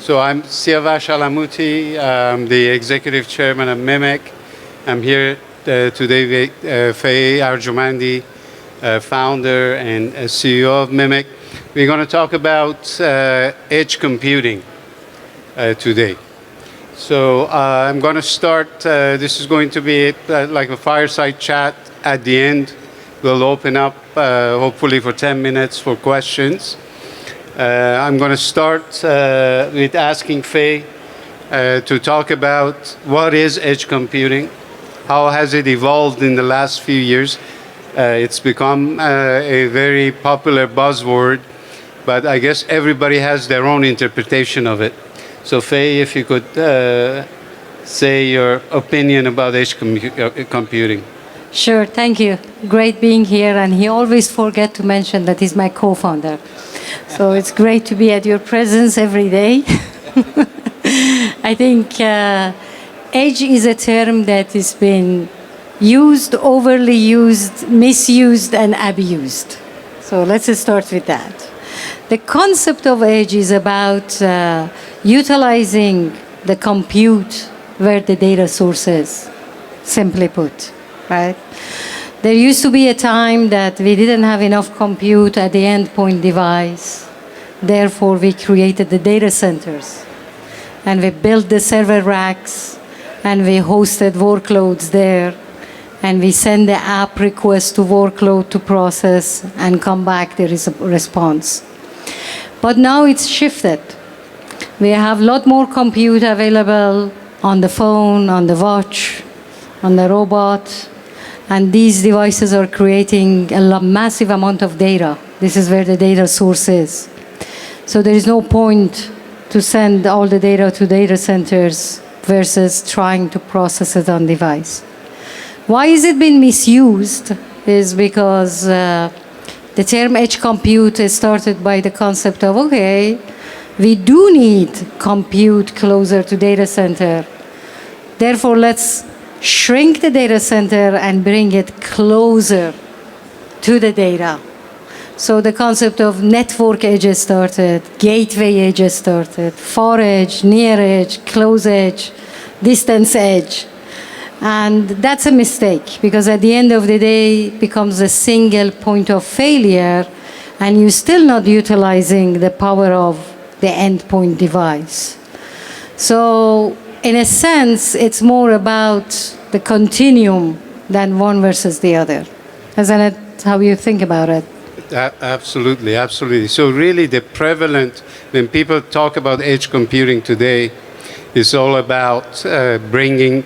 So I'm Siavash Alamouti. I'm the executive chairman of mimik. I'm here today with Fay Arjomandi, founder and CEO of mimik. We're going to talk about edge computing today. So I'm going to start, this is going to be like a fireside chat. At the end, we'll open up hopefully for 10 minutes for questions. I'm going to start with asking Fay to talk about what is edge computing, how has it evolved in the last few years. It's become a very popular buzzword, but I guess everybody has their own interpretation of it. So Fay, if you could say your opinion about edge computing. Sure, thank you. Great being here, and he always forget to mention that he's my co-founder. So it's great to be at your presence every day. I think edge is a term that has been used, overly used, misused, and abused. So let's start with that. The concept of edge is about utilizing the compute where the data source is, simply put, right? There used to be a time that we didn't have enough compute at the endpoint device. Therefore, we created the data centers. And we built the server racks, and we hosted workloads there. And we send the app request to workload to process and come back, there is a response. But now it's shifted. We have a lot more compute available on the phone, on the watch, on the robot. And these devices are creating a massive amount of data. This is where the data source is. So there is no point to send all the data to data centers versus trying to process it on device. Why is it being misused? Is because the term edge compute is started by the concept of, okay, we do need compute closer to data center. Therefore, let's shrink the data center and bring it closer to the data. So the concept of network edges started, gateway edges started, far edge, near edge, close edge, distance edge. And that's a mistake, because at the end of the day, it becomes a single point of failure, and you're still not utilizing the power of the endpoint device. So in a sense, it's more about the continuum than one versus the other. Isn't it how you think about it? Absolutely, absolutely. So really the prevalent, when people talk about edge computing today, it's all about bringing,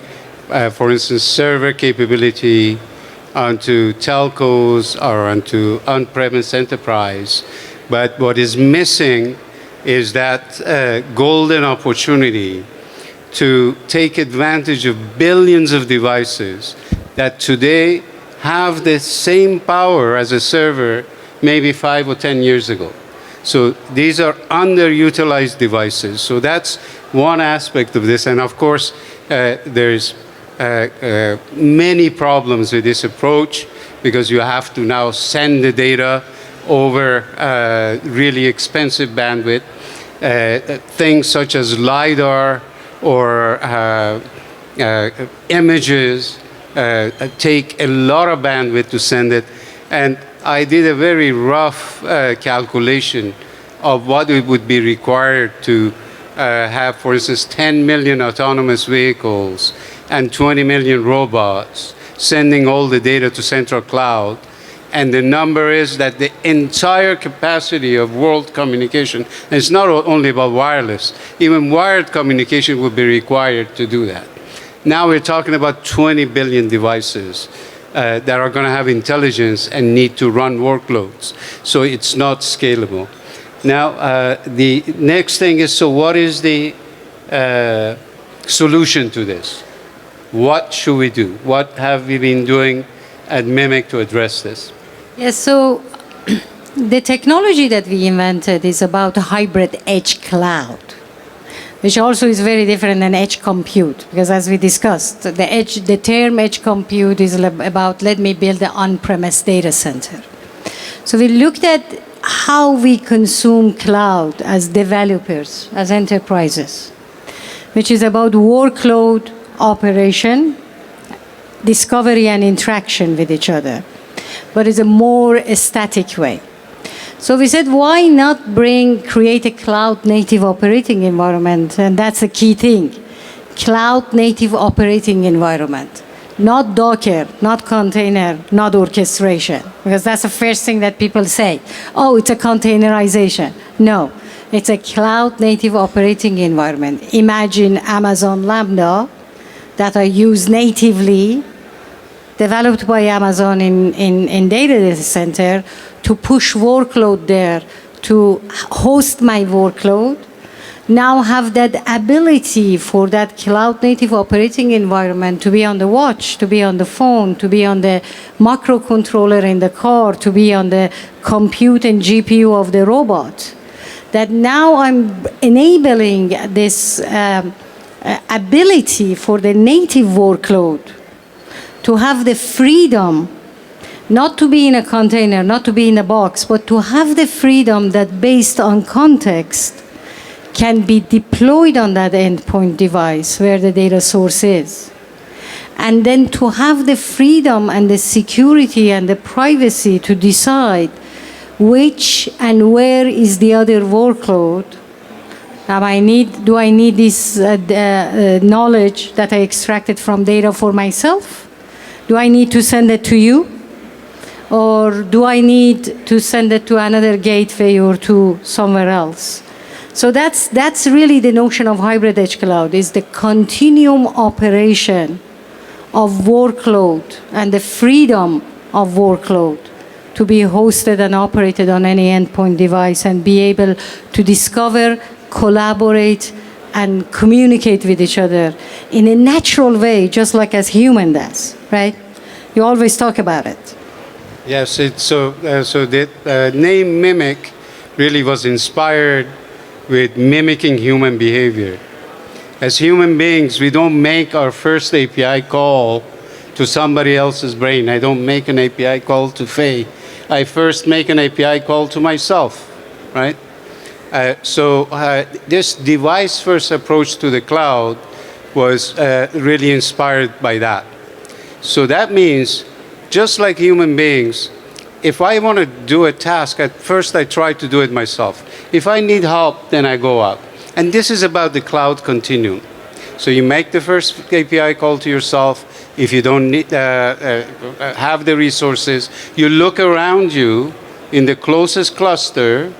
for instance, server capability onto telcos or onto on-premise enterprise. But what is missing is that golden opportunity to take advantage of billions of devices that today have the same power as a server maybe 5 or 10 years ago. So these are underutilized devices. So that's one aspect of this. And of course, there's many problems with this approach, because you have to now send the data over really expensive bandwidth. Things such as LiDAR or images take a lot of bandwidth to send it. And I did a very rough calculation of what it would be required to have, for instance, 10 million autonomous vehicles and 20 million robots sending all the data to central cloud. And the number is that the entire capacity of world communication, and it's not only about wireless, even wired communication would be required to do that. Now we're talking about 20 billion devices that are going to have intelligence and need to run workloads. So it's not scalable. Now, the next thing is, so what is the solution to this? What should we do? What have we been doing at mimik to address this? Yes, so the technology that we invented is about a hybrid edge cloud, which also is very different than edge compute, because as we discussed, the term edge compute is about, let me build an on-premise data center. So we looked at how we consume cloud as developers, as enterprises, which is about workload operation, discovery and interaction with each other, but it's a more static way. So we said, why not create a cloud-native operating environment? And that's the key thing. Cloud-native operating environment. Not Docker, not container, not orchestration. Because that's the first thing that people say. Oh, it's a containerization. No, it's a cloud-native operating environment. Imagine Amazon Lambda that I use natively, developed by Amazon in data center, to push workload there, to host my workload, now have that ability for that cloud-native operating environment to be on the watch, to be on the phone, to be on the microcontroller in the car, to be on the compute and GPU of the robot. That now I'm enabling this ability for the native workload to have the freedom not to be in a container, not to be in a box, but to have the freedom that based on context can be deployed on that endpoint device where the data source is. And then to have the freedom and the security and the privacy to decide which and where is the other workload. Do I need this knowledge that I extracted from data for myself? Do I need to send it to you? Or do I need to send it to another gateway or to somewhere else? So that's really the notion of hybrid edge cloud, is the continuum operation of workload and the freedom of workload to be hosted and operated on any endpoint device and be able to discover, collaborate, and communicate with each other in a natural way, just like as human does, right? You always talk about it. Yes, so the name mimic really was inspired with mimicking human behavior. As human beings, we don't make our first API call to somebody else's brain. I don't make an API call to Fay. I first make an API call to myself, right? This device-first approach to the cloud was really inspired by that. So that means, just like human beings, if I want to do a task, at first I try to do it myself. If I need help, then I go out. And this is about the cloud continuum. So you make the first API call to yourself. If you don't need, have the resources, you look around you in the closest cluster,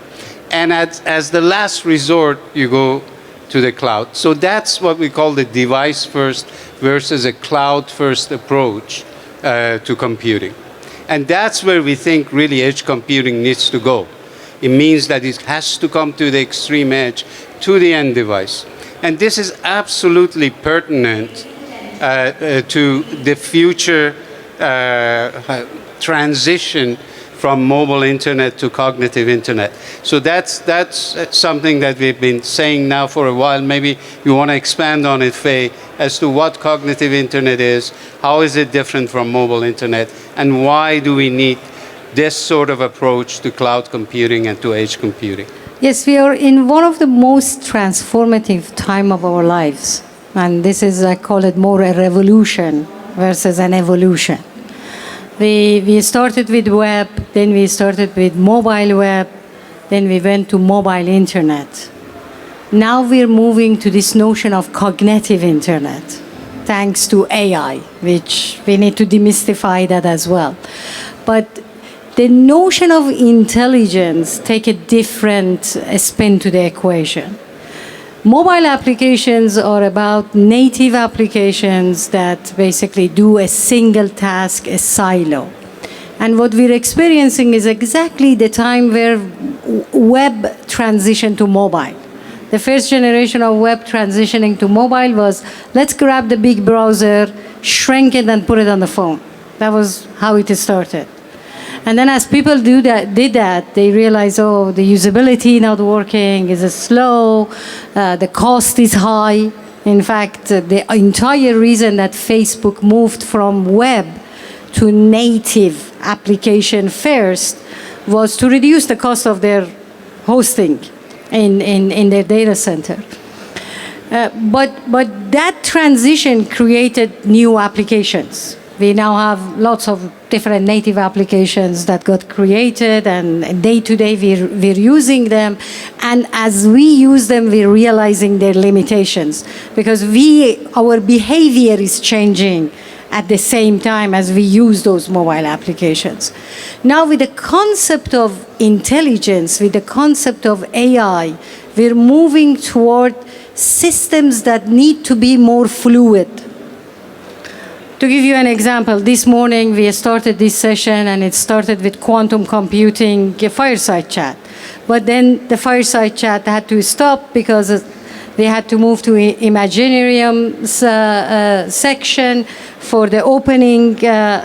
and as the last resort, you go to the cloud. So that's what we call the device-first versus a cloud-first approach to computing. And that's where we think really edge computing needs to go. It means that it has to come to the extreme edge, to the end device. And this is absolutely pertinent to the future transition from mobile internet to cognitive internet. So that's something that we've been saying now for a while. Maybe you want to expand on it, Fay, as to what cognitive internet is, how is it different from mobile internet, and why do we need this sort of approach to cloud computing and to edge computing? Yes, we are in one of the most transformative time of our lives. And this is, I call it more a revolution versus an evolution. We started with web, then we started with mobile web, then we went to mobile internet. Now we're moving to this notion of cognitive internet, thanks to AI, which we need to demystify that as well. But the notion of intelligence take a different spin to the equation. Mobile applications are about native applications that basically do a single task, a silo. And what we're experiencing is exactly the time where web transitioned to mobile. The first generation of web transitioning to mobile was, let's grab the big browser, shrink it, and put it on the phone. That was how it started. And then as people did that, they realize, oh, the usability not working, is slow, the cost is high. In fact, the entire reason that Facebook moved from web to native application first was to reduce the cost of their hosting in their data center. But that transition created new applications. We now have lots of different native applications that got created, and day to day we're using them. And as we use them, we're realizing their limitations, because our behavior is changing at the same time as we use those mobile applications. Now, with the concept of intelligence, with the concept of AI, we're moving toward systems that need to be more fluid. To give you an example, this morning we started this session, and it started with quantum computing, a fireside chat. But then the fireside chat had to stop because we had to move to Imaginarium section for the opening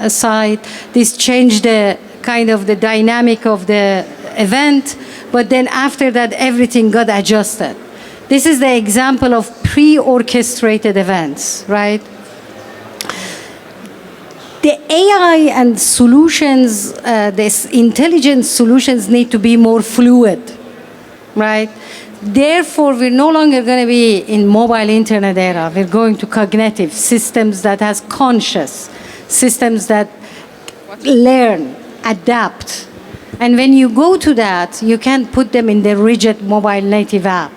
side. This changed the kind of the dynamic of the event, but then after that, everything got adjusted. This is the example of pre-orchestrated events, right? The AI and solutions, these intelligent solutions need to be more fluid, right? Therefore, we're no longer going to be in mobile internet era. We're going to cognitive systems that has conscious, systems that learn, adapt. And when you go to that, you can't put them in the rigid mobile native app.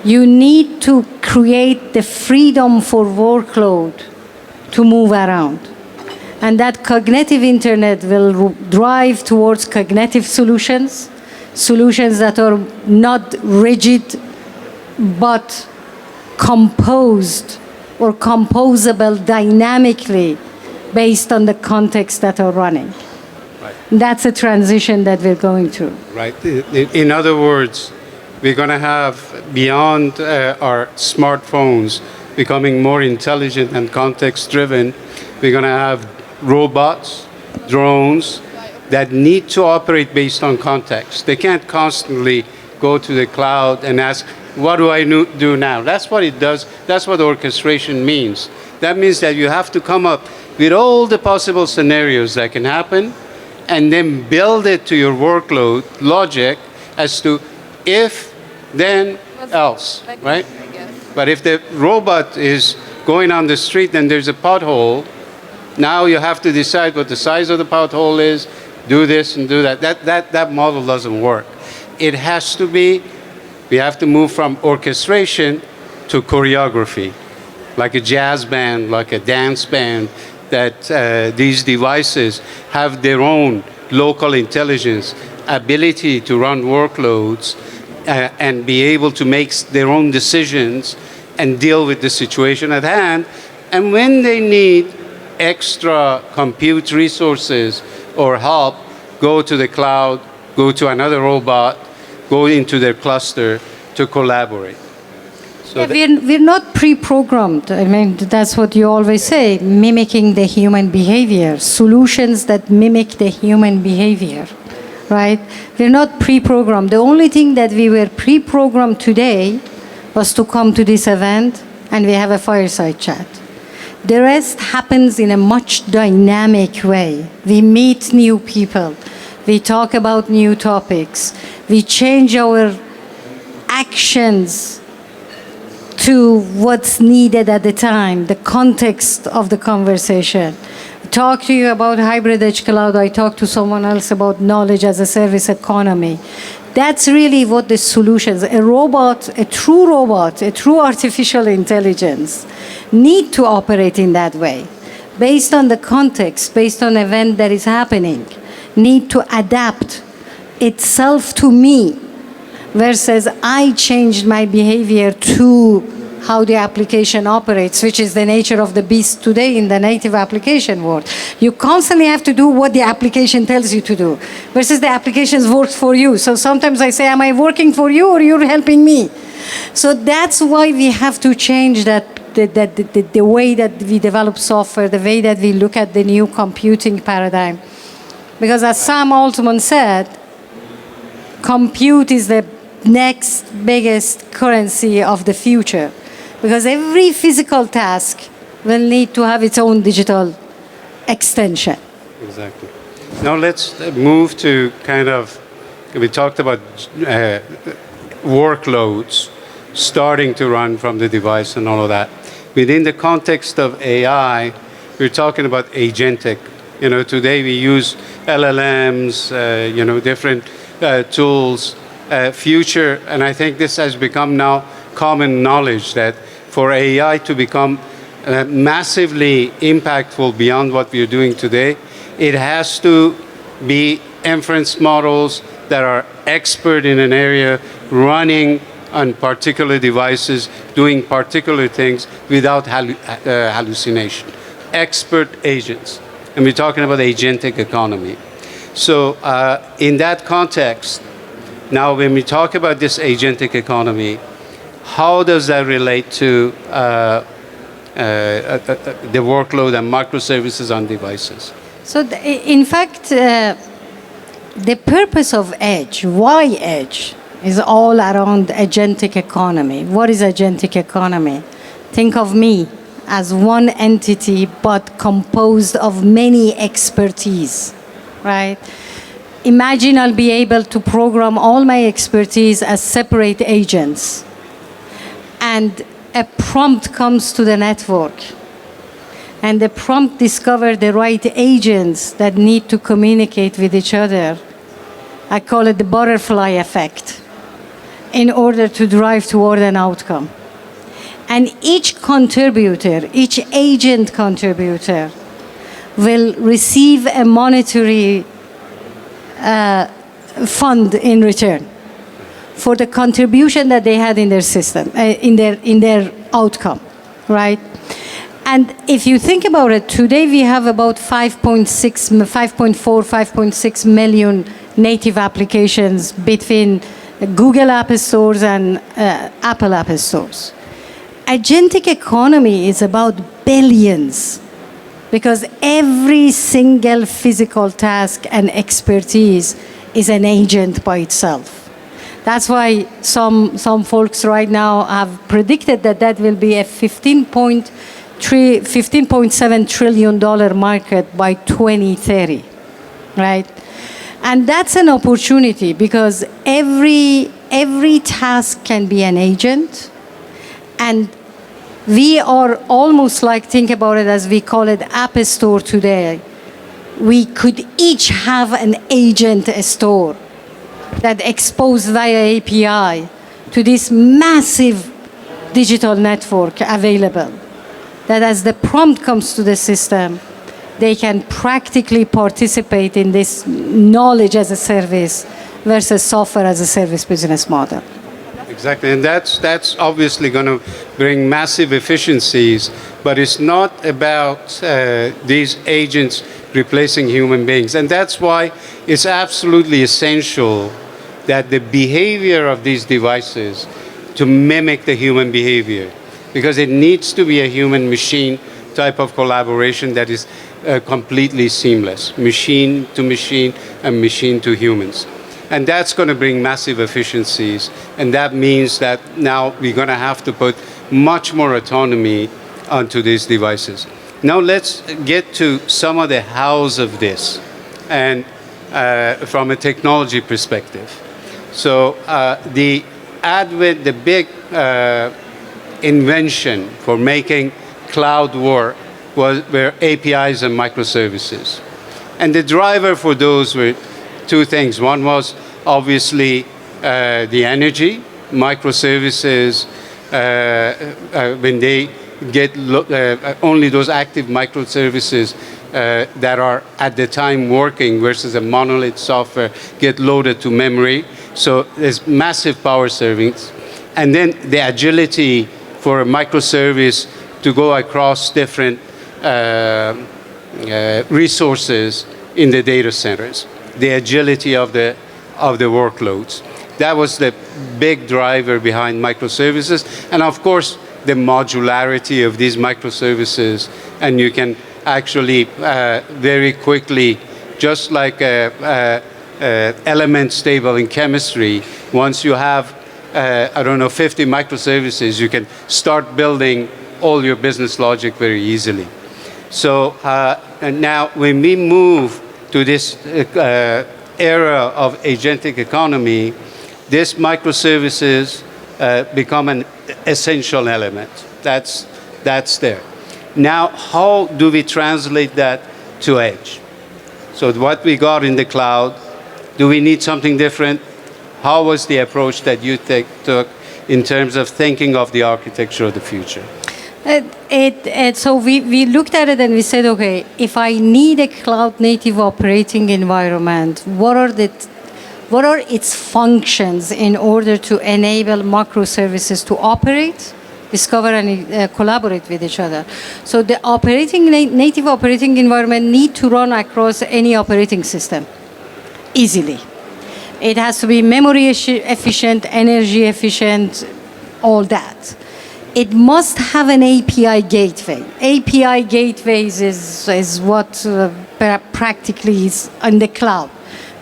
You need to create the freedom for workload to move around. And that cognitive internet will drive towards cognitive solutions, solutions that are not rigid, but composed or composable dynamically based on the context that are running. Right. That's a transition that we're going through. Right. In other words, we're going to have, beyond our smartphones becoming more intelligent and context-driven, we're going to have robots, drones, that need to operate based on context. They can't constantly go to the cloud and ask, what do I do now? That's what it does. That's what orchestration means. That means that you have to come up with all the possible scenarios that can happen, and then build it to your workload logic as to if, then, else, right? But if the robot is going on the street and there's a pothole, now you have to decide what the size of the pothole is, do this and do that. That model doesn't work. It has to be, we have to move from orchestration to choreography, like a jazz band, like a dance band, that these devices have their own local intelligence, ability to run workloads, and be able to make their own decisions and deal with the situation at hand. And when they need extra compute resources or help, go to the cloud, go to another robot, go into their cluster to collaborate. So yeah, we're not pre-programmed. I mean, that's what you always say, mimicking the human behavior, solutions that mimic the human behavior, right? We're not pre-programmed. The only thing that we were pre-programmed today was to come to this event and we have a fireside chat. The rest happens in a much dynamic way. We meet new people. We talk about new topics. We change our actions to what's needed at the time, the context of the conversation. I talk to you about hybrid edge cloud. I talk to someone else about knowledge as a service economy. That's really what the solutions, a robot, a true artificial intelligence, need to operate in that way, based on the context, based on the event that is happening, need to adapt itself to me, versus I changed my behavior to how the application operates, which is the nature of the beast today in the native application world. You constantly have to do what the application tells you to do, versus the applications works for you. So sometimes I say, am I working for you or you're helping me? So that's why we have to change that, the way that we develop software, the way that we look at the new computing paradigm. Because as Sam Altman said, compute is the next biggest currency of the future. Because every physical task will need to have its own digital extension. Exactly. Now let's move to kind of, we talked about workloads starting to run from the device and all of that. Within the context of AI, we're talking about agentic. You know, today we use LLMs, different tools, future, and I think this has become now common knowledge that for AI to become massively impactful beyond what we're doing today, it has to be inference models that are expert in an area, running on particular devices, doing particular things without hallucination. Expert agents. And we're talking about agentic economy. So in that context, now when we talk about this agentic economy, how does that relate to the workload and microservices on devices? So in fact, the purpose of Edge, why Edge, is all around agentic economy. What is agentic economy? Think of me as one entity, but composed of many expertise, right? Imagine I'll be able to program all my expertise as separate agents. And a prompt comes to the network. And the prompt discovers the right agents that need to communicate with each other. I call it the butterfly effect, in order to drive toward an outcome. And each contributor, each agent contributor, will receive a monetary fund in return for the contribution that they had in their system, in their outcome, right? And if you think about it, today we have about 5.6 million native applications between Google App Stores and Apple App Stores. Agentic economy is about billions, because every single physical task and expertise is an agent by itself. That's why some folks right now have predicted that will be a $15.7 trillion market by 2030, right? And that's an opportunity, because every task can be an agent. And we are almost like, think about it as we call it App Store today. We could each have an agent store that exposed via API to this massive digital network available, that as the prompt comes to the system, they can practically participate in this knowledge as a service versus software as a service business model. Exactly, and that's obviously going to bring massive efficiencies, but it's not about these agents replacing human beings. And that's why it's absolutely essential that the behavior of these devices to mimic the human behavior, because it needs to be a human-machine type of collaboration that is completely seamless, machine to machine and machine to humans. And that's going to bring massive efficiencies. And that means that now we're going to have to put much more autonomy onto these devices. Now let's get to some of the hows of this, and from a technology perspective. So the big invention for making cloud work were APIs and microservices. And the driver for those were two things. One was obviously the energy. Microservices, when they get only those active microservices that are at the time working versus a monolith software get loaded to memory. So there's massive power savings. And then the agility for a microservice to go across different resources in the data centers, the agility of the workloads. That was the big driver behind microservices. And of course, the modularity of these microservices. And you can actually very quickly, just like element stable in chemistry, once you have, 50 microservices, you can start building all your business logic very easily. So and now when we move to this era of agentic economy, these microservices become an essential element. That's there. Now, how do we translate that to edge? So what we got in the cloud, do we need something different? How was the approach that you took in terms of thinking of the architecture of the future? So we looked at it and we said, okay, if I need a cloud-native operating environment, what are its functions in order to enable microservices to operate, discover, and collaborate with each other? So the native operating environment need to run across any operating system easily. It has to be memory efficient, energy efficient, all that. It must have an API gateway. API gateways is what practically is on the cloud,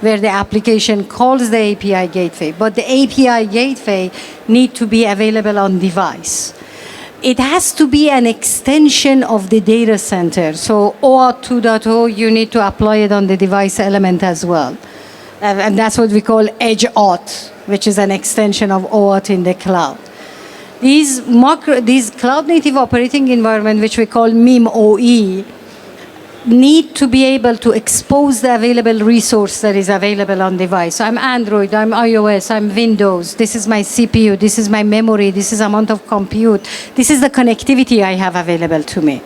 where the application calls the API gateway. But the API gateway need to be available on device. It has to be an extension of the data center. So OAuth 2.0, you need to apply it on the device element as well. And that's what we call edge auth, which is an extension of OAuth in the cloud. These cloud-native operating environment, which we call MIM-OE, need to be able to expose the available resource that is available on device. So I'm Android, I'm iOS, I'm Windows, this is my CPU, this is my memory, this is amount of compute, this is the connectivity I have available to me.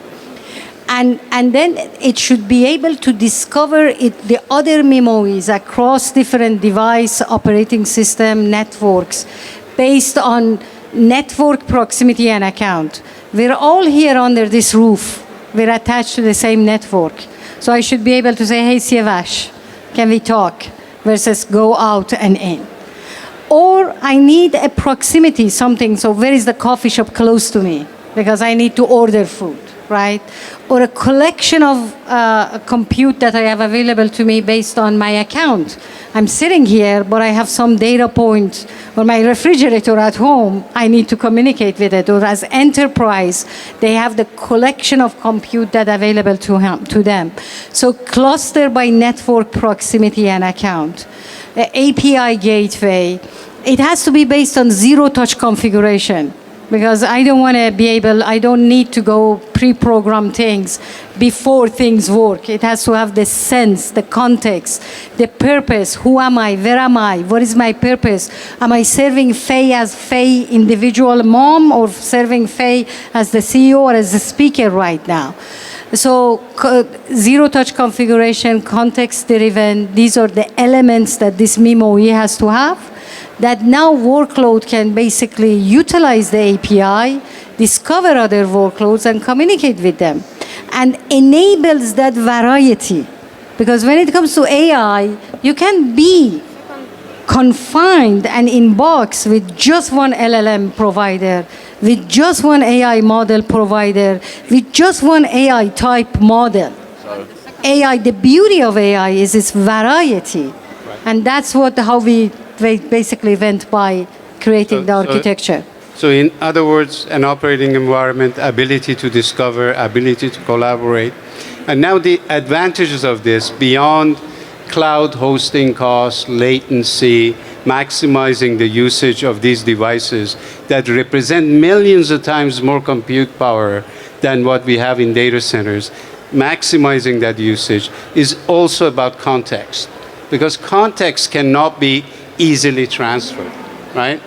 And then it should be able to discover the other MIM-OEs across different device, operating system, networks, based on network proximity and account. We're all here under this roof. We're attached to the same network. So I should be able to say, hey, Siavash, can we talk? Versus go out and in. Or I need a proximity, something, so where is the coffee shop close to me? Because I need to order food, right? Or a collection of compute that I have available to me based on my account. I'm sitting here, but I have some data point or my refrigerator at home, I need to communicate with it. Or as enterprise, they have the collection of compute that available to them. So cluster by network proximity and account. The API gateway, it has to be based on zero-touch configuration. Because I don't need to go pre-program things before things work. It has to have the sense, the context, the purpose. Who am I? Where am I? What is my purpose? Am I serving Fay as Fay individual mom or serving Fay as the CEO or as the speaker right now? So zero-touch configuration, context-driven, these are the elements that this MIM-OE has to have. That now workload can basically utilize the API, discover other workloads, and communicate with them. And enables that variety. Because when it comes to AI, you can be confined and in box with just one LLM provider, with just one AI model provider, with just one AI type model. AI, the beauty of AI is its variety. Right. And that's how we basically went by creating the architecture. So in other words, an operating environment, ability to discover, ability to collaborate. And now the advantages of this beyond cloud hosting costs, latency, maximizing the usage of these devices that represent millions of times more compute power than what we have in data centers, maximizing that usage is also about context. Because context cannot be easily transferred, right?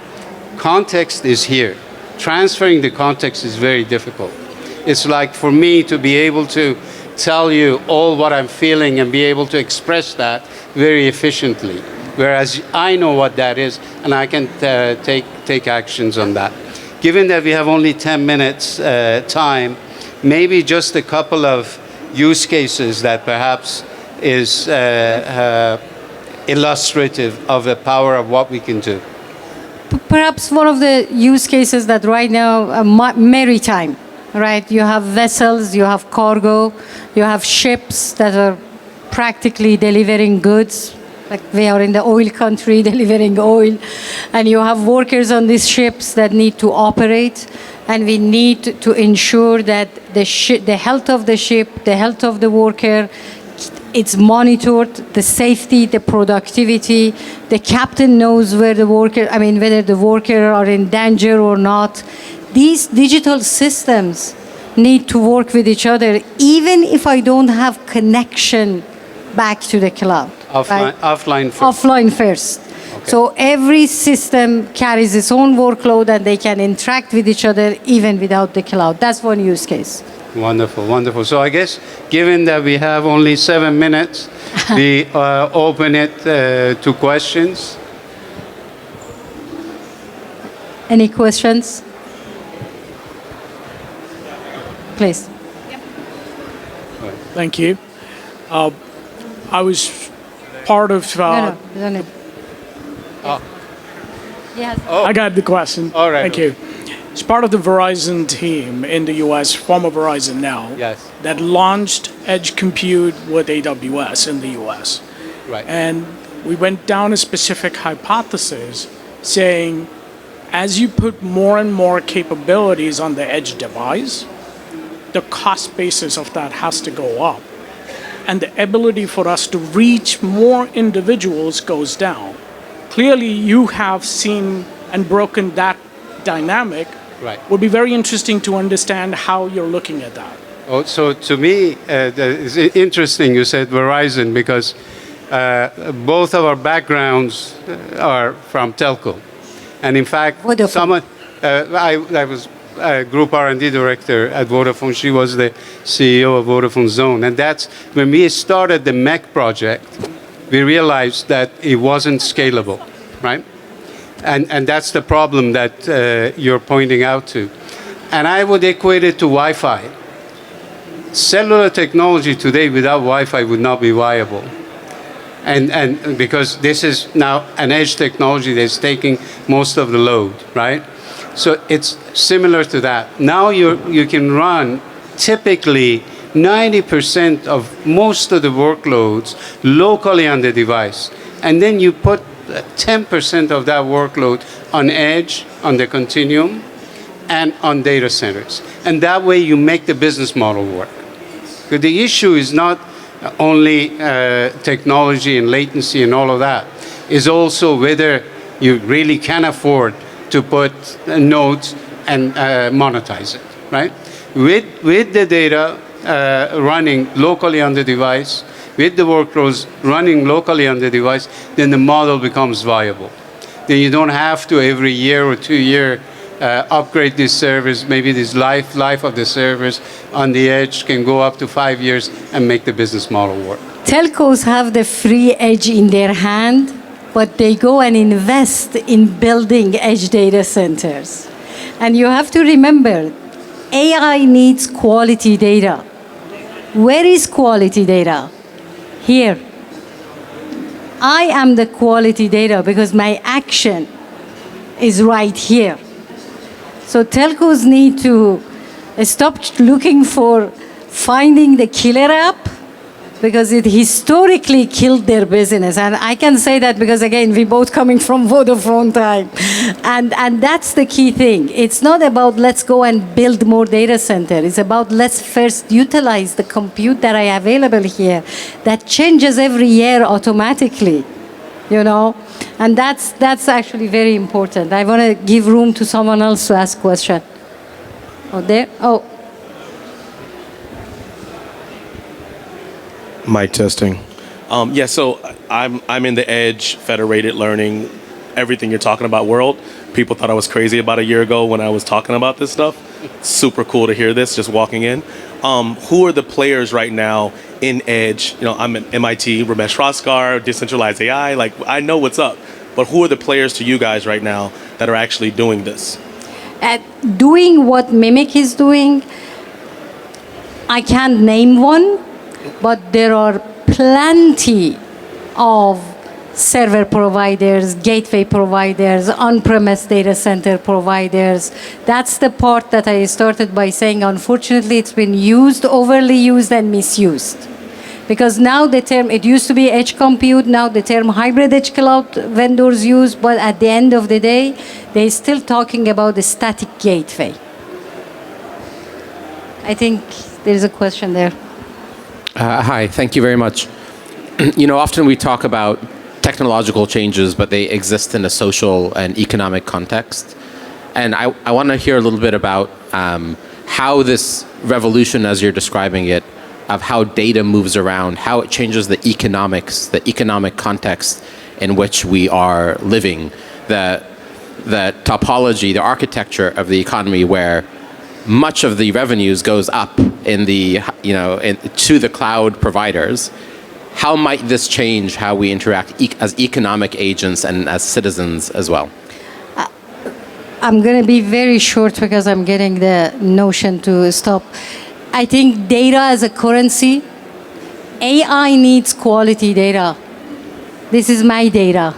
Context is here. Transferring the context is very difficult. It's like for me to be able to tell you all what I'm feeling and be able to express that very efficiently, whereas I know what that is and I can take actions on that. Given that we have only 10 minutes time, maybe just a couple of use cases that perhaps is illustrative of the power of what we can do. Perhaps one of the use cases that right now, maritime, right? You have vessels, you have cargo, you have ships that are practically delivering goods, like we are in the oil country delivering oil, and you have workers on these ships that need to operate, and we need to ensure that the health of the ship, the health of the worker, it's monitored, the safety, the productivity, the captain knows where the worker, I mean, whether the worker are in danger or not. These digital systems need to work with each other, even if I don't have connection back to the cloud. Offline, right? offline first. Offline first. Okay. So every system carries its own workload and they can interact with each other even without the cloud. That's one use case. Wonderful, wonderful. So I guess, given that we have only 7 minutes, we open it to questions. Any questions? Please. Thank you. I was part of. No, don't need. Yes. I got the question. All right. Thank you. It's part of the Verizon team in the U.S., former Verizon now, Yes. that launched edge compute with AWS in the U.S. Right. And we went down a specific hypothesis saying, as you put more and more capabilities on the edge device, the cost basis of that has to go up. And the ability for us to reach more individuals goes down. Clearly, you have seen and broken that dynamic. Right. Would be very interesting to understand how you're looking at that. Oh, so to me, it's interesting you said Verizon because both of our backgrounds are from telco. And in fact, Vodafone. someone, I was a group R&D director at Vodafone. She was the CEO of Vodafone Zone. And that's when we started the MEC project, we realized that it wasn't scalable, right? And that's the problem that you're pointing out to. And I would equate it to Wi-Fi. Cellular technology today without Wi-Fi would not be viable. And because this is now an edge technology that's taking most of the load, right? So it's similar to that. Now you can run typically 90% of most of the workloads locally on the device. And then you put 10% of that workload on edge, on the continuum, and on data centers. And that way you make the business model work. But the issue is not only technology and latency and all of that. It's also whether you really can afford to put nodes and monetize it, right? With the data running locally on the device, with the workloads running locally on the device, then the model becomes viable. Then you don't have to every year or 2 year upgrade this service. Maybe this life of the service on the edge can go up to 5 years and make the business model work. Telcos have the free edge in their hand, but they go and invest in building edge data centers. And you have to remember, AI needs quality data. Where is quality data? Here. I am the quality data because my action is right here. So telcos need to stop looking for finding the killer app because it historically killed their business. And I can say that because, again, we both coming from Vodafone time. And that's the key thing. It's not about let's go and build more data center. It's about let's first utilize the compute that I have available here that changes every year automatically, you know? And that's actually very important. I want to give room to someone else to ask question. Oh, there? Oh. Mic testing. Yeah, so I'm in the edge, federated learning, everything you're talking about world. People thought I was crazy about a year ago when I was talking about this stuff. Super cool to hear this, just walking in. Who are the players right now in edge? You know, I'm at MIT, Ramesh Raskar, decentralized AI, like I know what's up. But who are the players to you guys right now that are actually doing this? Doing what Mimik is doing, I can't name one, but there are plenty of server providers, gateway providers, on-premise data center providers. That's the part that I started by saying, unfortunately, it's been used, overly used, and misused. Because now the term, it used to be edge compute, now the term hybrid edge cloud vendors use, but at the end of the day, they're still talking about the static gateway. I think there's a question there. Hi, thank you very much. often we talk about technological changes, but they exist in a social and economic context. And I want to hear a little bit about how this revolution, as you're describing it, of how data moves around, how it changes the economics, the economic context in which we are living, the topology, the architecture of the economy, where much of the revenues goes up in the, to the cloud providers. How might this change how we interact as economic agents and as citizens as well? I'm going to be very short because I'm getting the notion to stop. I think data as a currency, AI needs quality data. This is my data.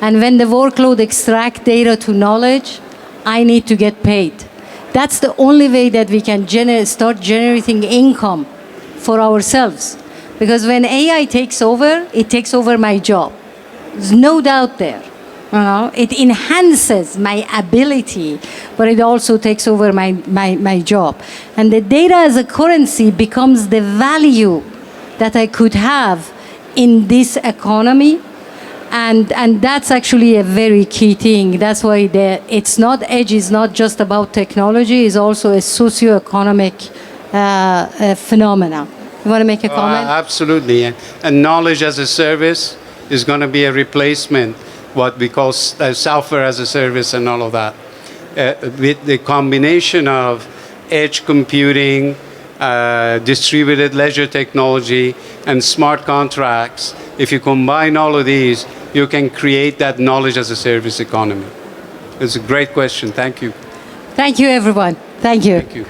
And when the workload extracts data to knowledge, I need to get paid. That's the only way that we can start generating income for ourselves. Because when AI takes over, it takes over my job. There's no doubt there. It enhances my ability, but it also takes over my job. And the data as a currency becomes the value that I could have in this economy. And that's actually a very key thing. That's why edge is not just about technology, it's also a socio-economic phenomena. You want to make a comment? Absolutely. And knowledge as a service is going to be a replacement, what we call software as a service and all of that. With the combination of edge computing, distributed ledger technology, and smart contracts, if you combine all of these, you can create that knowledge as a service economy. It's a great question. Thank you. Thank you, everyone. Thank you. Thank you.